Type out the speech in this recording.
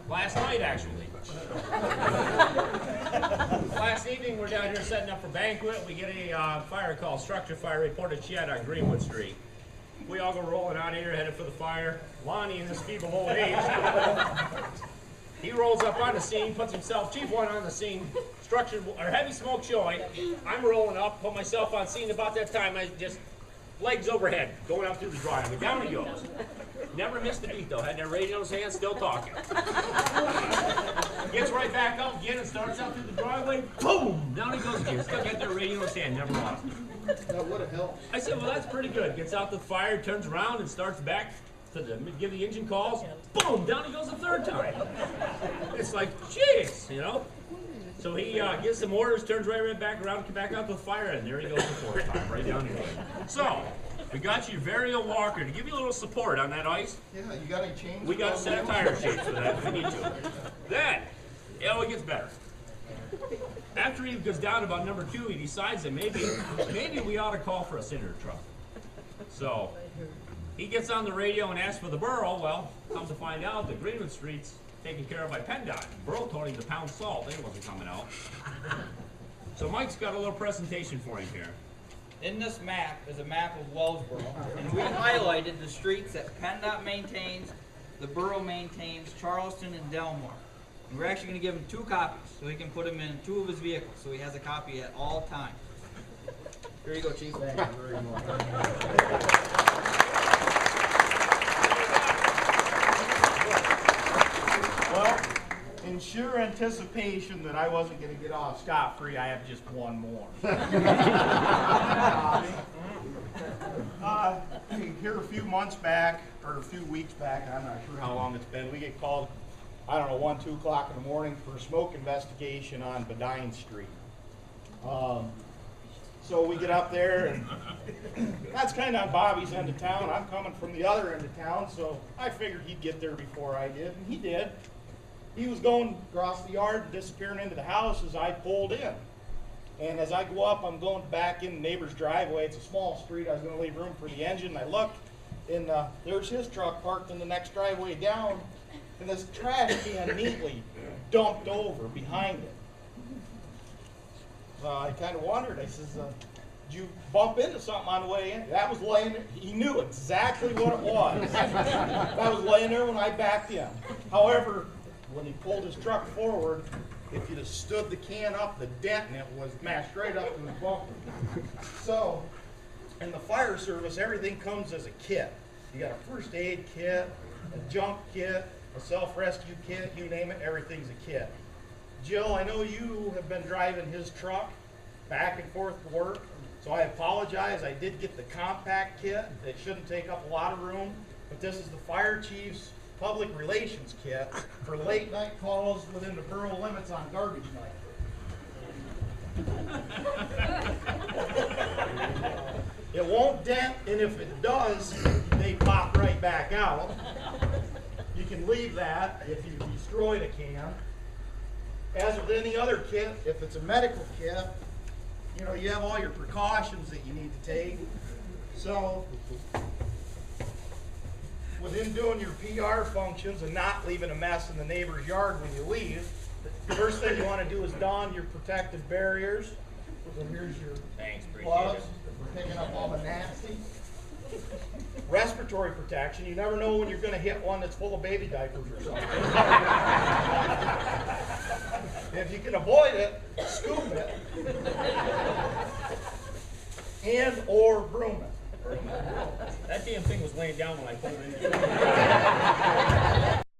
Last night, actually. Last evening, we're down here setting up for Banquet. We get a fire call, structure fire reported shed on Greenwood Street. We all go rolling out here, headed for the fire. Lonnie, in his feeble old age, he rolls up on the scene, puts himself, chief one on the scene, structure, or heavy smoke showing. I'm rolling up, put myself on scene. About that time, I just, legs overhead, going up through the driveway. Down he goes. Never missed a beat though, had that radio in his hand, still talking. Gets right back up again and starts out through the driveway. Boom! Down he goes again. Still got that radio in his hand, never lost it. That would have helped. I said, well, that's pretty good. Gets out the fire, turns around and starts back to give the engine calls. Boom! Down he goes a third time. It's like, jeez, you know? So he gets some orders, turns right back around, come back out to the fire, and there he goes the fourth time, right down here. So, we got you your very own walker to give you a little support on that ice. Yeah, you got any chains? We got a set of tire shapes for that if we need to. Then, it gets better. After he goes down about number 2, he decides that maybe we ought to call for a cinder truck. So, he gets on the radio and asks for the borough. Well, come to find out that Greenwood Street's taken care of by PennDOT. Borough told him to pound salt. They wasn't coming out. So Mike's got a little presentation for him here. In this map is a map of Wellsboro, and we highlighted the streets that PennDOT maintains, the borough maintains, Charleston and Delmar. And we're actually going to give him 2 copies, so he can put them in 2 of his vehicles, so he has a copy at all times. Here you go, Chief. Thank you very much. Well, in sheer anticipation that I wasn't going to get off scot-free, I have just one more. Here a few months back, or a few weeks back, I'm not sure how long it's been, we get called, I don't know, 1, 2 o'clock in the morning for a smoke investigation on Bedine Street. So we get up there, and that's kind of on Bobby's end of town. I'm coming from the other end of town, so I figured he'd get there before I did, and he did. He was going across the yard and disappearing into the house as I pulled in. And as I go up, I'm going back in the neighbor's driveway. It's a small street. I was going to leave room for the engine. I looked, and there's his truck parked in the next driveway down, and this trash can neatly dumped over behind it. I kind of wondered. I says, did you bump into something on the way in? That was laying there. He knew exactly what it was. That was laying there when I backed in. However, when he pulled his truck forward, if you'd have stood the can up, the dent in it was mashed right up to the bumper. So, in the fire service, everything comes as a kit. You got a first aid kit, a jump kit, a self-rescue kit, you name it, everything's a kit. Jill, I know you have been driving his truck back and forth to work, so I apologize. I did get the compact kit. It shouldn't take up a lot of room, but this is the fire chief's public relations kit for late night calls within the borough limits on garbage night. It won't dent, and if it does, they pop right back out. You can leave that if you destroyed a can. As with any other kit, if it's a medical kit, you know, you have all your precautions that you need to take. So, within doing your PR functions and not leaving a mess in the neighbor's yard when you leave, the first thing you want to do is don your protective barriers. So here's your gloves for picking up all the nasty. Respiratory protection. You never know when you're going to hit one that's full of baby diapers or something. If you can avoid it, scoop it. And or broom it. That damn thing was laying down when I pulled in.